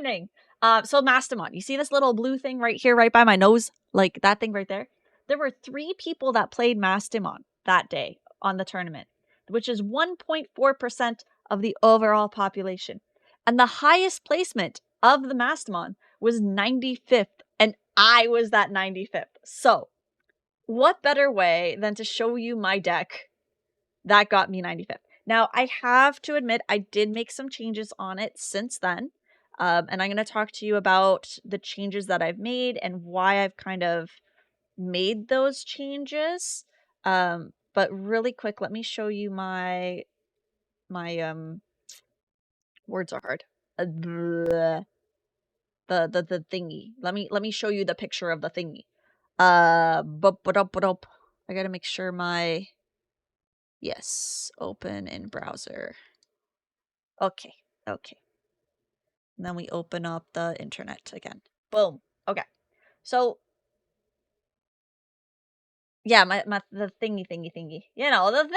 evening. So Mastemon, you see this little blue thing right here, right by my nose? Like that thing right there? There were 3 people that played Mastemon that day on the tournament, which is 1.4% of the overall population. And the highest placement of the Mastemon was 95th, and I was that 95th. So, what better way than to show you my deck that got me 95th? Now, I have to admit, I did make some changes on it since then. And I'm going to talk to you about the changes that I've made and why I've kind of made those changes. But really quick, let me show you my words are hard. The thingy. Let me show you the picture of the thingy. I gotta make sure my open in browser. Okay. And then we open up the internet again. Boom. Okay. So yeah, the thingy. You know, the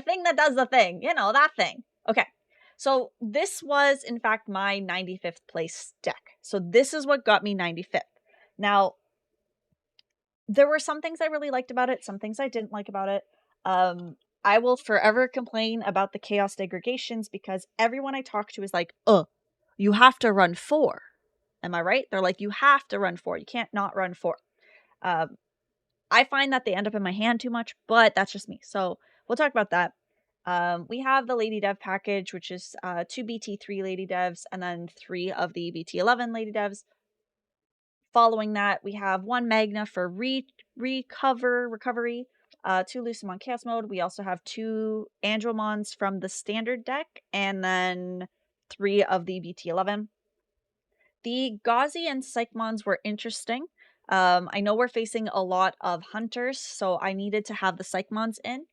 thing that does the thing. You know, that thing. Okay. So this was in fact my 95th place deck. So this is what got me 95th. Now, there were some things I really liked about it, some things I didn't like about it. I will forever complain about the chaos degradations because everyone I talk to is like, you have to run 4. Am I right? They're like, you have to run 4. You can't not run 4. I find that they end up in my hand too much, but that's just me. So we'll talk about that. We have the Lady Dev package, which is 2 BT3 Lady Devs and then 3 of the BT11 Lady Devs. Following that, we have 1 Magna for recovery, 2 Lucemon Chaos Mode. We also have 2 Andromons from the standard deck, and then 3 of the BT11. The Gauzy and Psychmons were interesting. I know we're facing a lot of Hunters, so I needed to have the Psychmons in.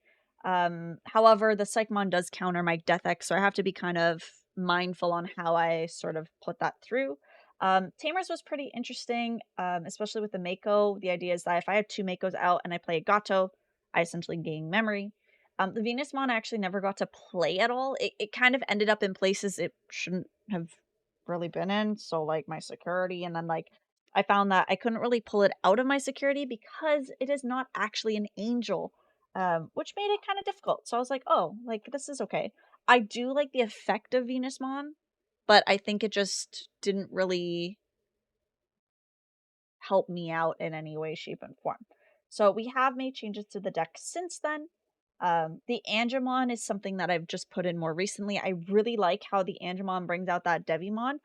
However, the Psychmon does counter my Death X, so I have to be kind of mindful on how I sort of put that through. Tamers was pretty interesting, especially with the Mako. The idea is that if I have 2 Makos out and I play a Gato, I essentially gain memory. The Venusmon I actually never got to play at all. It kind of ended up in places it shouldn't have really been in. So, like, my security, and then, like, I found that I couldn't really pull it out of my security because it is not actually an angel, which made it kind of difficult. So I was like, oh, like, this is okay. I do like the effect of Venusmon, but I think it just didn't really help me out in any way, shape, and form. So we have made changes to the deck since then. The Angemon is something that I've just put in more recently. I really like how the Angemon brings out that Devimon.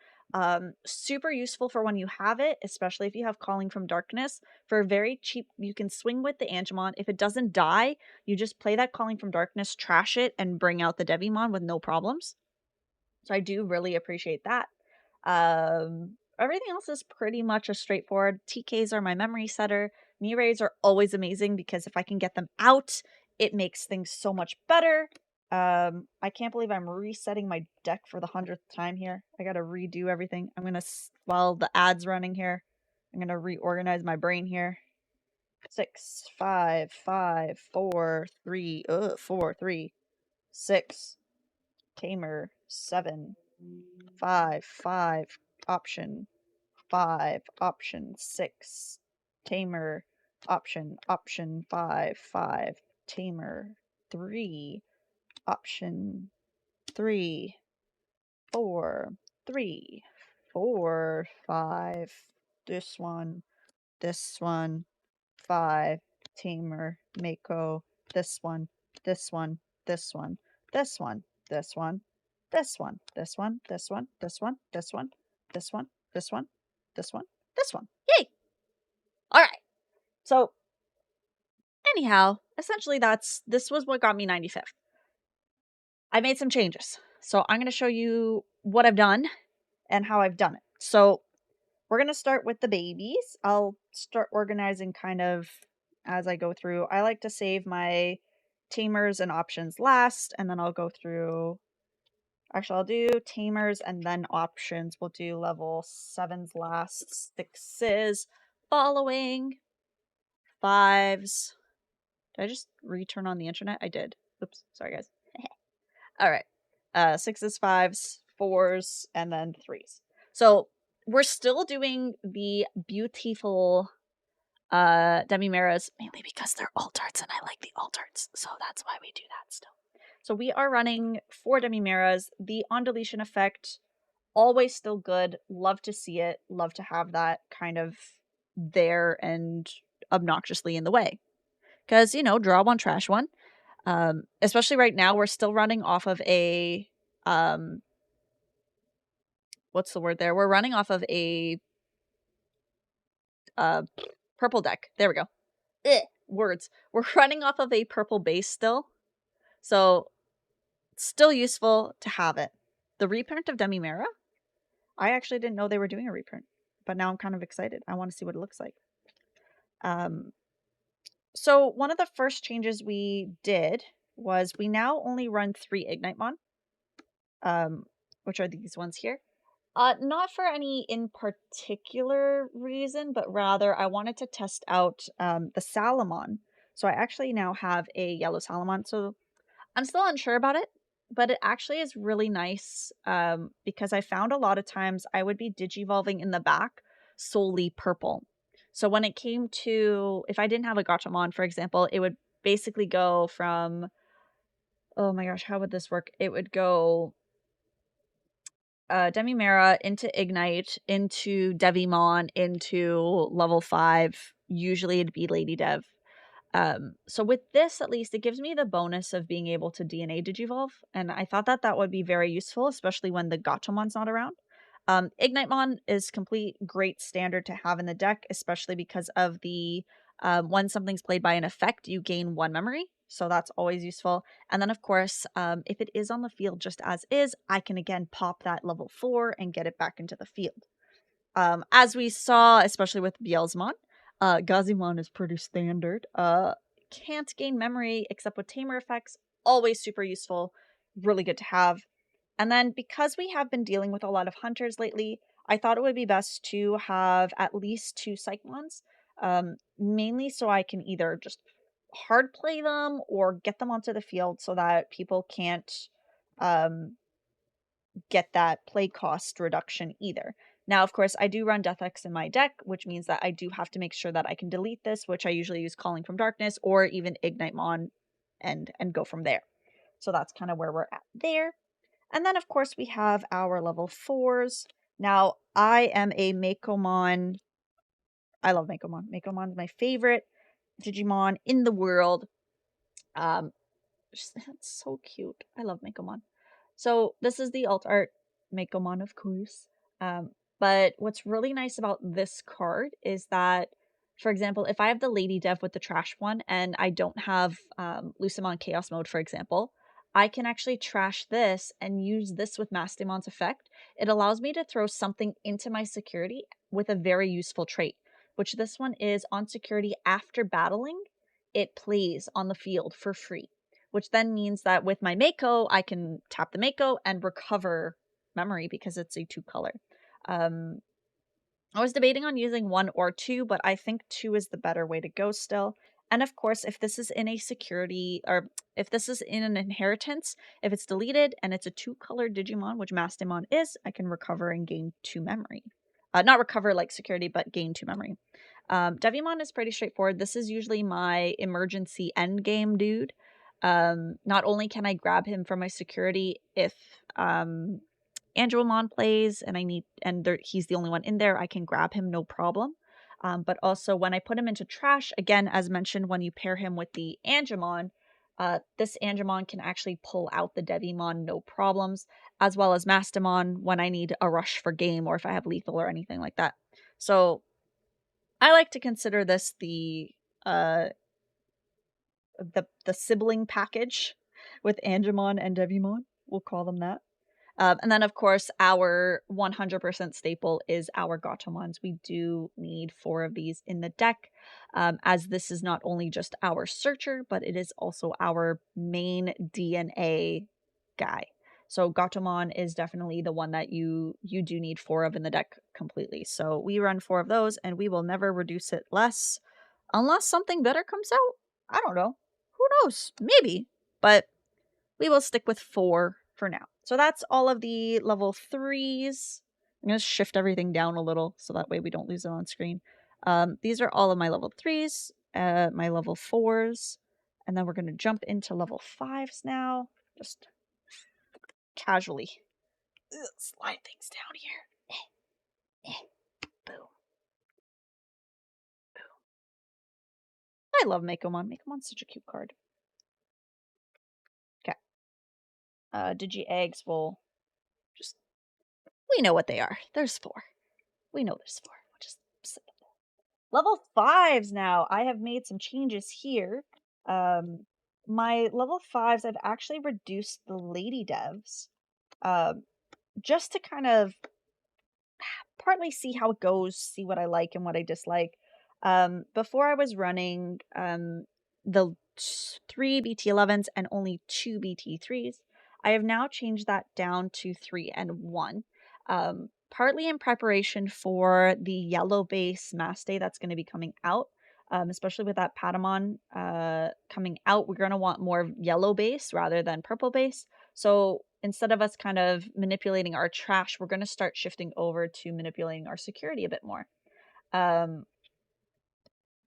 Super useful for when you have it, especially if you have Calling from Darkness. For very cheap, you can swing with the Angemon. If it doesn't die, you just play that Calling from Darkness, trash it, and bring out the Devimon with no problems. So I do really appreciate that. Everything else is pretty much a straightforward. TKs are my memory setter. Mirays are always amazing because if I can get them out, it makes things so much better. I can't believe I'm resetting my deck for the 100th time here. I gotta redo everything. I'm gonna, while the ad's running here, I'm gonna reorganize my brain here. 6, 5, 5, 4, 3, 4, 3, 6, Tamer, 7, 5, 5, option 5, option 6, Tamer, option 5, 5, Tamer, 3, option 3, 4, 3, 4, 5, this one, 5, Tamer, Mako, this one, this one, this one, this one, this one, this one, this one, this one, this one, this one, this one, this one, this one, this one. Yay! Alright. So anyhow, essentially this was what got me 95th. I made some changes. So I'm gonna show you what I've done and how I've done it. So we're gonna start with the babies. I'll start organizing kind of as I go through. I like to save my tamers and options last, and then I'll go through. Actually, I'll do tamers and then options. We'll do level 7s last, 6s following, 5s. Did I just return on the internet? I did. Oops, sorry guys. All right. 6s, 5s, 4s, and then 3s. So we're still doing the beautiful Demi-Meras, mainly because they're alt-arts and I like the alt-arts, so that's why we do that still. So we are running 4 Demi-Meras. The on-deletion effect, always still good. Love to see it. Love to have that kind of there and obnoxiously in the way. Because, draw one, trash one. Especially right now, we're still running off of a, what's the word there? We're running off of a purple deck. There we go. Words. We're running off of a purple base still. So, still useful to have it. The reprint of Demi-Mera? I actually didn't know they were doing a reprint. But now I'm kind of excited. I want to see what it looks like. So one of the first changes we did was we now only run 3 Ignitemon, which are these ones here. Not for any in particular reason, but rather I wanted to test out the Salamon. So I actually now have a yellow Salamon. So I'm still unsure about it, but it actually is really nice because I found a lot of times I would be digivolving in the back solely purple. So when it came to, if I didn't have a Gachamon, for example, it would basically go from, oh my gosh, how would this work? It would go Demi-Mera into Ignite, into Devimon, into level 5. Usually it'd be Lady Dev. So with this, at least, it gives me the bonus of being able to DNA Digivolve, and I thought that that would be very useful, especially when the Gachamon's not around. Ignitemon is complete great standard to have in the deck, especially because of the when something's played by an effect, you gain 1 memory, so that's always useful. And then, of course, if it is on the field just as is, I can again pop that level 4 and get it back into the field. As we saw, especially with Bielzmon, Gazimon is pretty standard. Can't gain memory except with Tamer effects. Always super useful. Really good to have. And then because we have been dealing with a lot of hunters lately, I thought it would be best to have at least 2 Psychmons. Mainly so I can either just hard play them or get them onto the field so that people can't get that play cost reduction either. Now, of course, I do run Death X in my deck, which means that I do have to make sure that I can delete this, which I usually use Calling from Darkness or even Ignitemon and go from there. So that's kind of where we're at there. And then, of course, we have our level 4s. Now, I am a Makomon. I love Makomon. Makomon's my favorite Digimon in the world. It's so cute. I love Makomon. So this is the alt art Makomon, of course. But what's really nice about this card is that, for example, if I have the Lady Dev with the trash one and I don't have Lucimon Chaos Mode, for example, I can actually trash this and use this with Mastemon's effect. It allows me to throw something into my security with a very useful trait, which this one is on security after battling. It plays on the field for free, which then means that with my Mako, I can tap the Mako and recover memory because it's a 2-color. I was debating on using 1 or 2, but I think 2 is the better way to go still. And of course, if this is in a security, or if this is in an inheritance, if it's deleted and it's a 2-color Digimon, which Mastemon is, I can recover and gain 2 memory. Not recover like security, but gain 2 memory. Devimon is pretty straightforward. This is usually my emergency endgame dude. Not only can I grab him from my security if Angelmon plays and he's the only one in there, I can grab him no problem. But also when I put him into trash, again, as mentioned, when you pair him with the Angemon, this Angemon can actually pull out the Devimon no problems, as well as Mastemon when I need a rush for game or if I have lethal or anything like that. So I like to consider this the sibling package with Angemon and Devimon. We'll call them that. And then, of course, our 100% staple is our Gatomons. We do need 4 of these in the deck, as this is not only just our searcher, but it is also our main DNA guy. So Gatomon is definitely the one that you do need 4 of in the deck completely. So we run 4 of those, and we will never reduce it less, unless something better comes out. I don't know. Who knows? Maybe. But we will stick with 4 for now. So that's all of the level 3s. I'm going to shift everything down a little so that way we don't lose it on screen. These are all of my level 3s, my level 4s, and then we're going to jump into level 5s now. Just casually slide things down here. Boom. I love Makomon. Makomon's such a cute card. Okay. Digi eggs will just, we know what they are. There's 4. We know there's 4. We'll just set them. Level 5s now. I have made some changes here. My level 5s, I've actually reduced the lady devs. Just to kind of partly see how it goes, see what I like and what I dislike. Before I was running the 3 BT11s and only 2 BT3s. I have now changed that down to 3 and 1. Partly in preparation for the yellow base mass day that's going to be coming out. Especially with that Patamon coming out, we're going to want more yellow base rather than purple base. So instead of us kind of manipulating our trash, we're going to start shifting over to manipulating our security a bit more.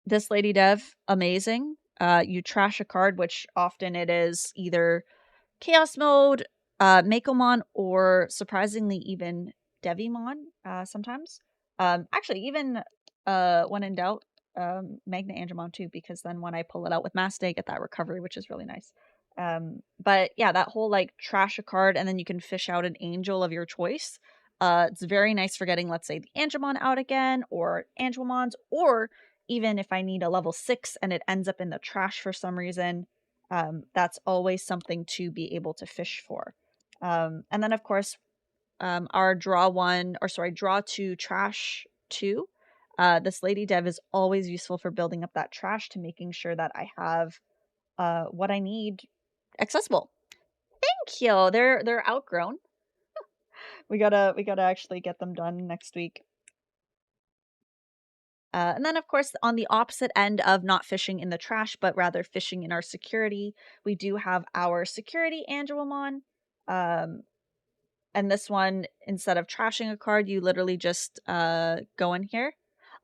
This Lady Dev, amazing. You trash a card, which often it is either Chaos Mode, Makomon, or surprisingly even Devimon sometimes. Actually, even when in doubt, Magna Angemon too, because then when I pull it out with Mass Day, I get that recovery, which is really nice. But yeah, that whole like trash a card and then you can fish out an angel of your choice. It's very nice for getting, let's say, the Angemon out again, or Angemons, or even if I need a level 6 and it ends up in the trash for some reason, that's always something to be able to fish for. And then, of course, our draw 2, trash 2. This Lady Dev is always useful for building up that trash to making sure that I have what I need accessible. Thank you. They're outgrown. We gotta actually get them done next week. And then, of course, on the opposite end of not fishing in the trash, but rather fishing in our security, we do have our security Angelomon. And this one, instead of trashing a card, you literally just go in here.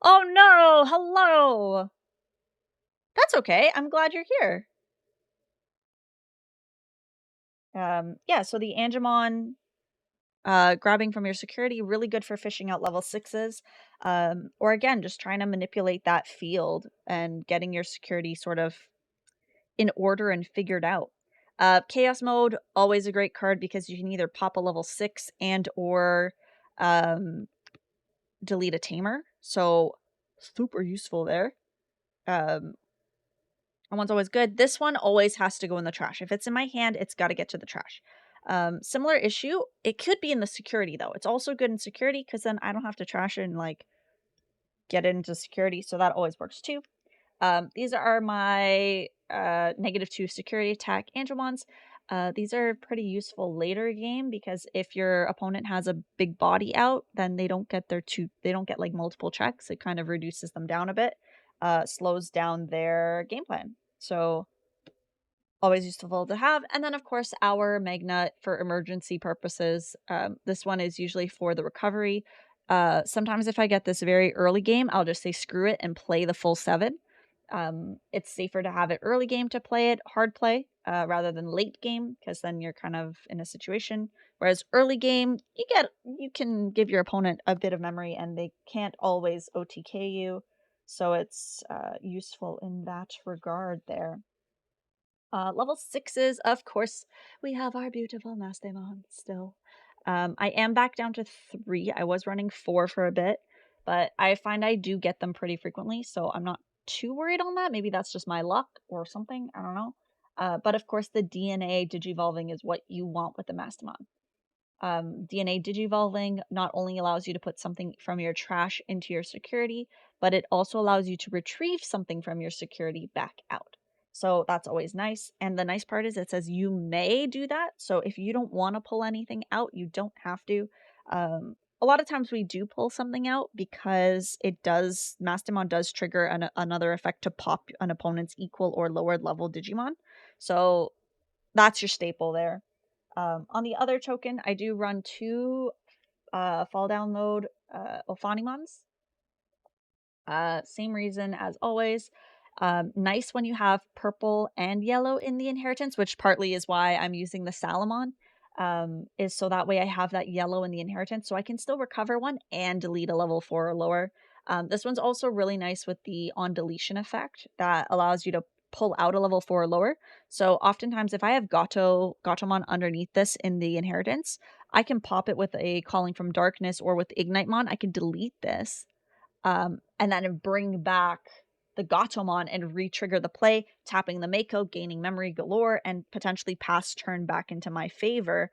Oh no! Hello! That's okay. I'm glad you're here. Yeah, so the Angemon grabbing from your security, really good for fishing out level 6s. Or again, just trying to manipulate that field and getting your security sort of in order and figured out. Chaos Mode, always a great card because you can either pop a level 6 and or delete a Tamer. So super useful there. That one's always good. This one always has to go in the trash. If it's in my hand, it's got to get to the trash. Similar issue. It could be in the security though. It's also good in security because then I don't have to trash it and like get it into security. So that always works too. These are my -2 security attack Angemons. These are pretty useful later game because if your opponent has a big body out, then they don't get like multiple checks. It kind of reduces them down a bit, slows down their game plan. So always useful to have. And then of course our Magnet for emergency purposes. This one is usually for the recovery. Sometimes if I get this very early game, I'll just say screw it and play the full 7. It's safer to have it early game to play it, hard play, rather than late game, because then you're kind of in a situation. Whereas early game, you can give your opponent a bit of memory and they can't always OTK you. So it's useful in that regard there. Level 6s, of course, we have our beautiful Mastemon still. I am back down to 3. I was running 4 for a bit, but I find I do get them pretty frequently, so I'm not too worried on that. Maybe that's just my luck or something. I don't know. But of course, the DNA digivolving is what you want with the Mastemon. DNA digivolving not only allows you to put something from your trash into your security, but it also allows you to retrieve something from your security back out. So that's always nice. And the nice part is it says you may do that. So if you don't want to pull anything out, you don't have to. A lot of times we do pull something out because Mastemon does trigger another effect to pop an opponent's equal or lower level Digimon. So that's your staple there. On the other token, I do run 2 fall down mode Ophanimons. Same reason as always. Nice when you have purple and yellow in the inheritance, which partly is why I'm using the Salamon. Is so that way I have that yellow in the inheritance, so I can still recover one and delete a level 4 or lower. This one's also really nice with the on deletion effect that allows you to pull out a level 4 or lower. So oftentimes, if I have Gatomon underneath this in the inheritance, I can pop it with a Calling from Darkness or with Ignitemon. I can delete this and then bring back the Gatomon and re-trigger the play, tapping the Mako, gaining memory galore, and potentially pass turn back into my favor,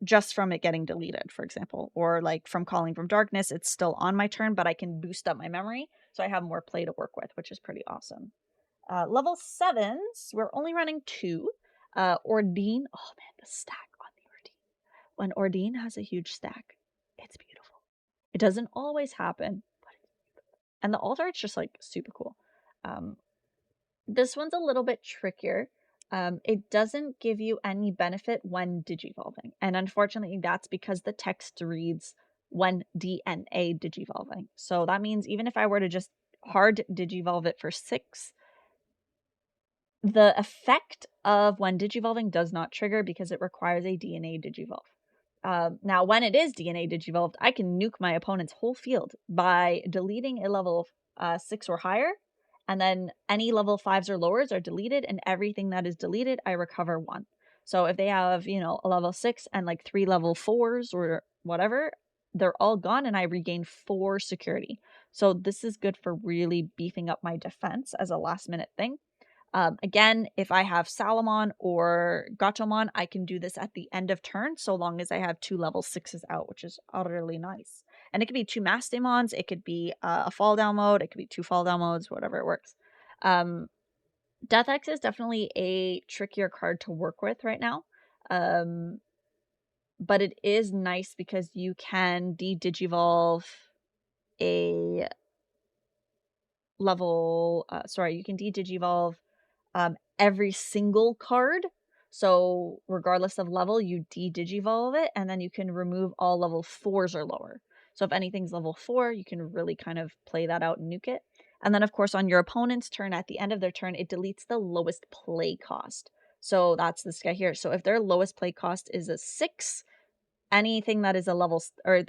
just from it getting deleted, for example. Or like from Calling from Darkness, it's still on my turn, but I can boost up my memory, so I have more play to work with, which is pretty awesome. Level 7s, we're only running 2. Ordine, oh man, the stack on the Ordine. When Ordine has a huge stack, it's beautiful. It doesn't always happen, and the alt art's just like super cool. This one's a little bit trickier. It doesn't give you any benefit when digivolving, and unfortunately, that's because the text reads when DNA digivolving. So that means even if I were to just hard digivolve it for 6, the effect of when digivolving does not trigger because it requires a DNA digivolve. Now, when it is DNA digivolved, I can nuke my opponent's whole field by deleting a level 6 or higher, and then any level 5s or lowers are deleted, and everything that is deleted, I recover 1. So if they have, a level 6 and like 3 level 4s or whatever, they're all gone, and I regain 4 security. So this is good for really beefing up my defense as a last minute thing. Again, if I have Salamon or Gatomon, I can do this at the end of turn, so long as I have 2 level 6s out, which is utterly nice. And it could be 2 Mastemons, it could be a fall down mode, it could be 2 fall down modes, whatever it works. Death X is definitely a trickier card to work with right now. But it is nice because you can de-digivolve a level, you can de-digivolve every single card. So regardless of level, you de-digivolve it, and then you can remove all level 4s or lower. So if anything's level 4, you can really kind of play that out and nuke it. And then, of course, on your opponent's turn, at the end of their turn, it deletes the lowest play cost. So that's this guy here. So if their lowest play cost is a 6, anything that is a level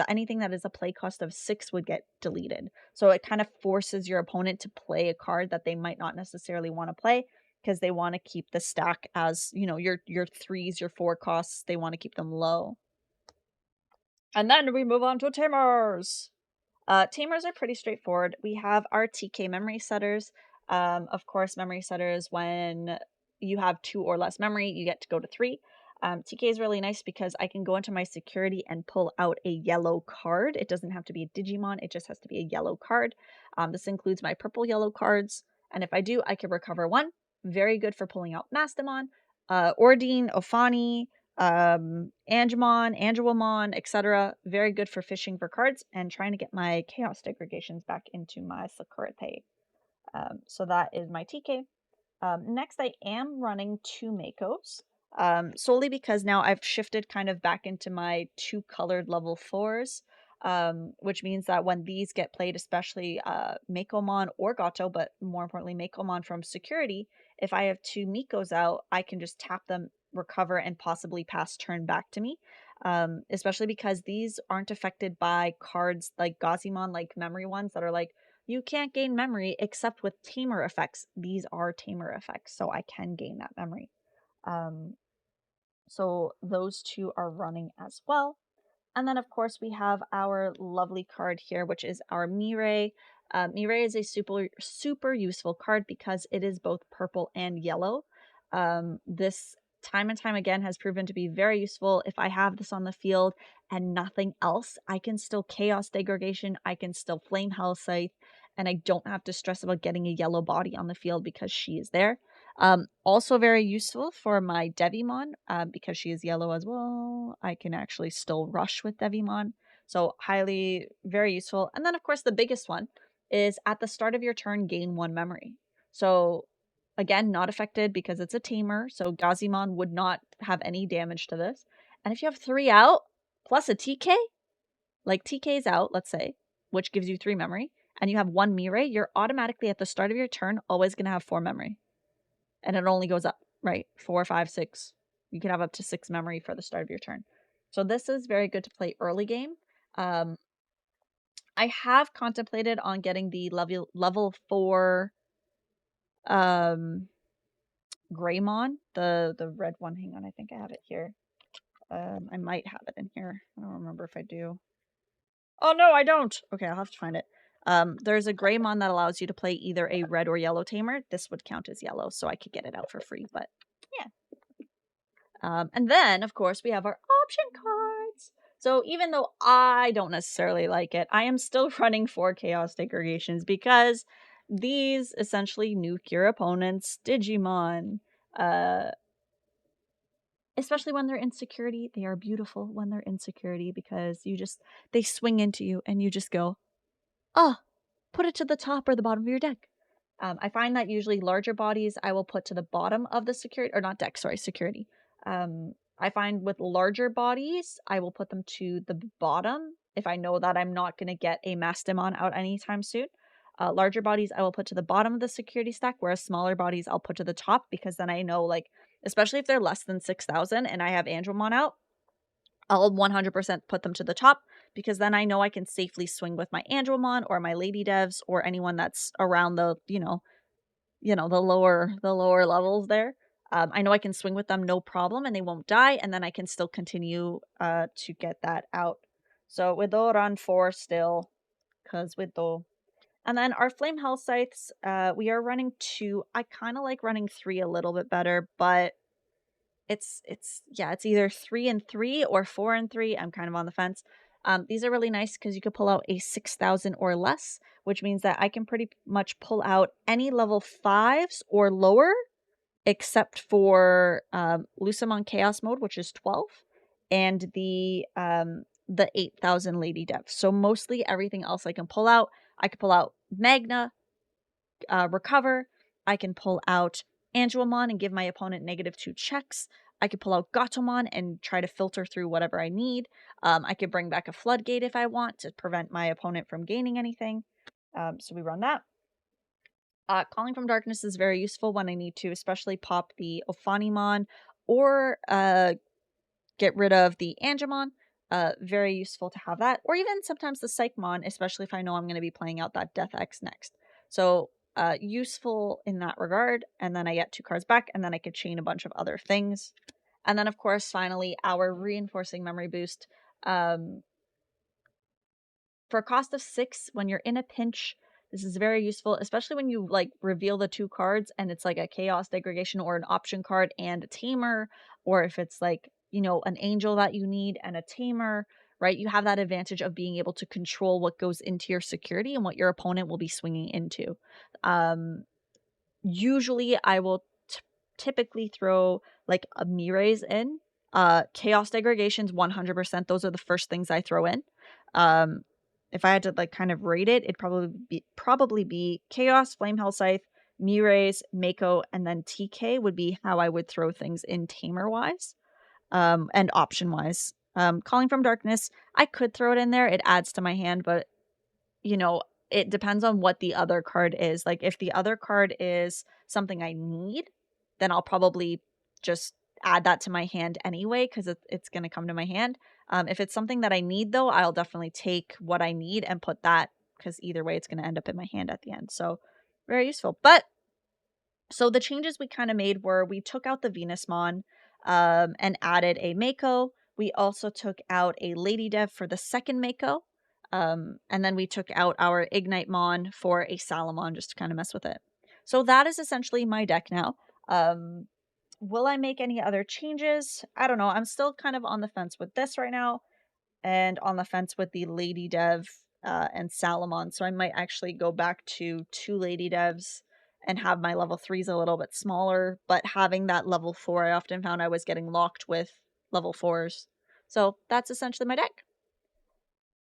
anything that is a play cost of 6 would get deleted. So it kind of forces your opponent to play a card that they might not necessarily want to play because they want to keep the stack as, your 3s, your 4 costs, they want to keep them low. And then we move on to Tamers. Tamers are pretty straightforward. We have our TK memory setters. Of course, memory setters, when you have 2 or less memory, you get to go to 3. TK is really nice because I can go into my security and pull out a yellow card. It doesn't have to be a Digimon, it just has to be a yellow card. This includes my purple yellow cards, and if I do, I can recover 1. Very good for pulling out Mastemon, Ordine, Ophani, Angemon, Angelwamon, etc. Very good for fishing for cards and trying to get my Chaos Degradations back into my Sakurate. So that is my TK. Next, I am running 2 Makos, solely because now I've shifted kind of back into my 2 colored level 4s, which means that when these get played, especially Makomon or Gato, but more importantly Makomon from security, if I have 2 Mikos out, I can just tap them, recover, and possibly pass turn back to me. Especially because these aren't affected by cards like Gazimon, like memory ones that are like, you can't gain memory except with tamer effects. These are tamer effects, so I can gain that memory. So those 2 are running as well. And then, of course, we have our lovely card here, which is our Mirai. Mirai is a super useful card because it is both purple and yellow. This time and time again has proven to be very useful. If I have this on the field and nothing else, I can still Chaos Degradation, I can still Flame Hell Scythe, and I don't have to stress about getting a yellow body on the field because she is there. Also very useful for my Devimon, because she is yellow as well. I can actually still rush with Devimon. So highly, very useful. And then, of course, the biggest one is at the start of your turn, gain 1 memory. So again, not affected because it's a tamer, so Gazimon would not have any damage to this. And if you have 3 out, plus a TK, like TK's out, let's say, which gives you 3 memory, and you have 1 Mirai, you're automatically at the start of your turn always going to have 4 memory. And it only goes up, right? 4, 5, 6. You can have up to 6 memory for the start of your turn. So this is very good to play early game. I have contemplated on getting the level 4 Greymon, the red one. Hang on, I think I have it here. I might have it in here. I don't remember if I do. Oh no, I don't. Okay, I'll have to find it. There's a Greymon that allows you to play either a red or yellow tamer. This would count as yellow, so I could get it out for free, but yeah. And then, of course, we have our option cards. So even though I don't necessarily like it, I am still running 4 Chaos Degradations because these essentially nuke your opponent's Digimon. Especially when they're in security. They are beautiful when they're in security because they swing into you and you just go, oh, put it to the top or the bottom of your deck. I find that usually larger bodies I will put to the bottom of the security, or not deck, sorry, security. I find with larger bodies, I will put them to the bottom if I know that I'm not going to get a Mastemon out anytime soon. Larger bodies I will put to the bottom of the security stack, whereas smaller bodies I'll put to the top because then I know, like, especially if they're less than 6,000 and I have Angelmon out, I'll 100% put them to the top because then I know I can safely swing with my Angelmon or my Lady Devs or anyone that's around the, the lower levels there. I know I can swing with them no problem and they won't die, and then I can still continue to get that out. So with the run 4 still, because with the... And then our Flame Hell Scythes, we are running 2. I kind of like running 3 a little bit better, but it's either 3 and 3 or 4 and 3. I'm kind of on the fence. These are really nice because you could pull out a 6,000 or less, which means that I can pretty much pull out any level 5s or lower, except for Lucemon Chaos Mode, which is 12, and the 8,000 Lady Dev. So mostly everything else I can pull out. I can pull out Magna, Recover. I can pull out Angelmon and give my opponent -2 checks. I could pull out Gatomon and try to filter through whatever I need. I could bring back a Floodgate if I want to prevent my opponent from gaining anything. So we run that. Calling from Darkness is very useful when I need to, especially pop the Ophanimon or get rid of the Angemon. Very useful to have that. Or even sometimes the Psychmon, especially if I know I'm going to be playing out that Death X next. So useful in that regard. And then I get 2 cards back, and then I could chain a bunch of other things. And then, of course, finally, our Reinforcing Memory Boost. For a cost of 6, when you're in a pinch, this is very useful, especially when you like reveal the 2 cards and it's like a Chaos Degradation or an option card and a Tamer, or if it's like, an Angel that you need and a Tamer, right? You have that advantage of being able to control what goes into your security and what your opponent will be swinging into. Usually I will typically throw like a Mires in. Chaos Degradations, 100%. Those are the first things I throw in. If I had to like kind of rate it, it'd probably be Chaos, Flame Hell Scythe, Mires, Mako, and then TK would be how I would throw things in tamer wise, and option wise. Calling from Darkness, I could throw it in there. It adds to my hand, but it depends on what the other card is. Like if the other card is something I need, then I'll probably just add that to my hand anyway because it's going to come to my hand. If it's something that I need, though, I'll definitely take what I need and put that, because either way it's going to end up in my hand at the end. So very useful. But so the changes we kind of made were we took out the Venusmon and added a Mako. We also took out a Lady Dev for the second Mako. And then we took out our Ignite Mon for a Salamon just to kind of mess with it. So that is essentially my deck now. Will I make any other changes? I don't know. I'm still kind of on the fence with this right now, and on the fence with the Lady Dev and Salamon. So I might actually go back to 2 Lady Devs and have my level 3s a little bit smaller, but having that level 4, I often found I was getting locked with level 4s. So that's essentially my deck.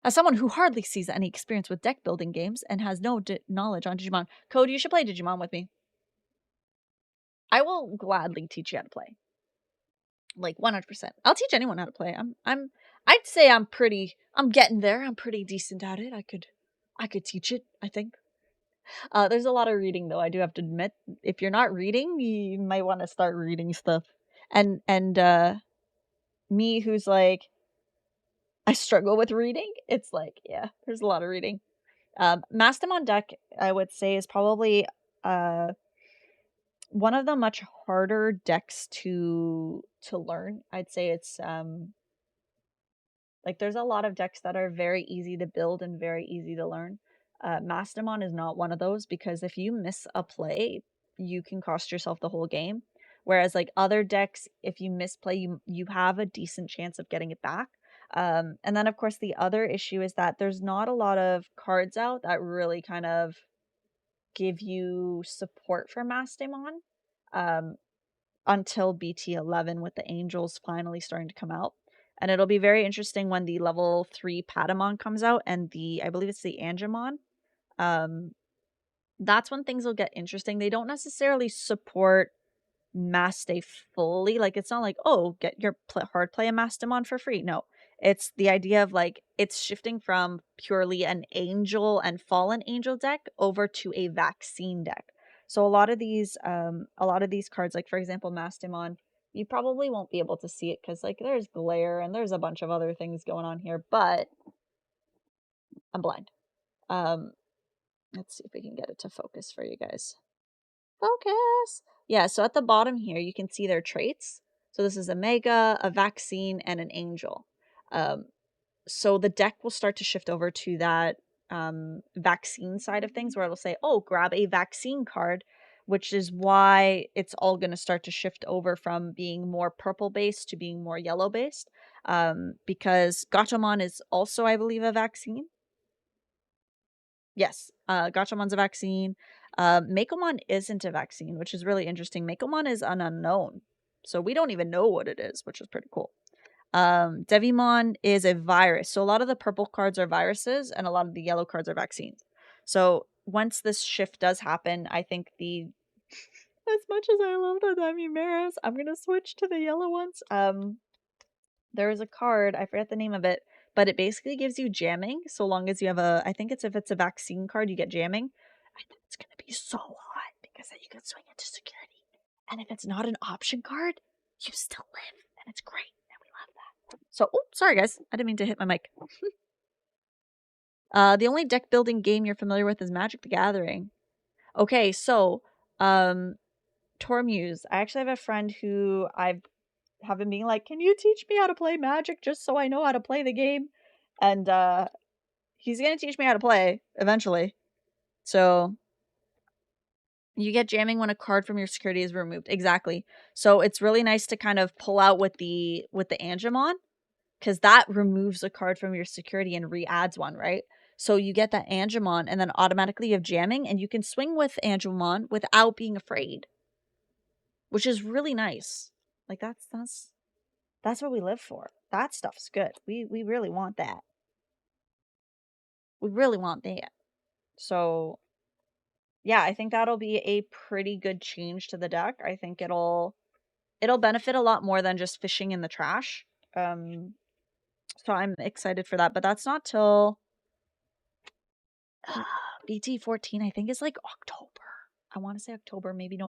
As someone who hardly sees any experience with deck building games and has no knowledge on Digimon, Code, you should play Digimon with me. I will gladly teach you how to play. Like 100%. I'll teach anyone how to play. I'd say I'm getting there. I'm pretty decent at it. I could teach it, I think. There's a lot of reading though, I do have to admit. If you're not reading, you might want to start reading stuff. And me who's like I struggle with reading, it's like, yeah, there's a lot of reading. Mastemon deck, I would say, is probably uh one of the much harder decks to learn. I'd say it's like there's a lot of decks that are very easy to build and very easy to learn. Mastemon is not one of those because if you miss a play, you can cost yourself the whole game. Whereas like other decks, if you misplay, you have a decent chance of getting it back. And then of course the other issue is that there's not a lot of cards out that really kind of give you support for Mastemon. Um, until BT11 with the angels finally starting to come out. And it'll be very interesting when the level 3 Patamon comes out and I believe it's the Angemon. Um, that's when things will get interesting. They don't necessarily support Maste fully. Like, it's not like, oh, get your hard play a Mastemon for free. No, it's the idea of like, it's shifting from purely an angel and fallen angel deck over to a vaccine deck. So a lot of these cards, like for example, Mastemon, you probably won't be able to see it because like there's glare and there's a bunch of other things going on here, but I'm blind. Um, let's see if we can get it to focus for you guys. Focus. Yeah, so at the bottom here, you can see their traits. So this is a mega, a vaccine, and an angel. Um, so the deck will start to shift over to that vaccine side of things where it'll say, oh, grab a vaccine card, which is why it's all going to start to shift over from being more purple based to being more yellow based. Because Gatomon is also, I believe, a vaccine. Yes, Gachamon's a vaccine. Makomon isn't a vaccine, which is really interesting. Makomon is an unknown, so we don't even know what it is, which is pretty cool. Devimon is a virus, so a lot of the purple cards are viruses, and a lot of the yellow cards are vaccines. So once this shift does happen, I think as much as I love the Demimeras, I'm gonna switch to the yellow ones. There is a card, I forget the name of it, but it basically gives you jamming so long as you have I think it's if it's a vaccine card, you get jamming. I think it's going to be so hot because then you can swing into security. And if it's not an option card, you still live. And it's great. And we love that. So, oh, sorry guys. I didn't mean to hit my mic. The only deck building game you're familiar with is Magic the Gathering. Okay, so, Tormuse. I actually have a friend who I've have him being like, can you teach me how to play Magic just so I know how to play the game? And he's gonna teach me how to play eventually. So you get jamming when a card from your security is removed. Exactly. So it's really nice to kind of pull out with the Angemon, because that removes a card from your security and re-adds one, right? So you get that Angemon and then automatically you have jamming and you can swing with Angemon without being afraid. Which is really nice. Like that's what we live for. That stuff's good. We really want that. We really want that. So yeah, I think that'll be a pretty good change to the deck. I think it'll benefit a lot more than just fishing in the trash. So I'm excited for that, but that's not till BT14, I think is like October. I want to say October, maybe no.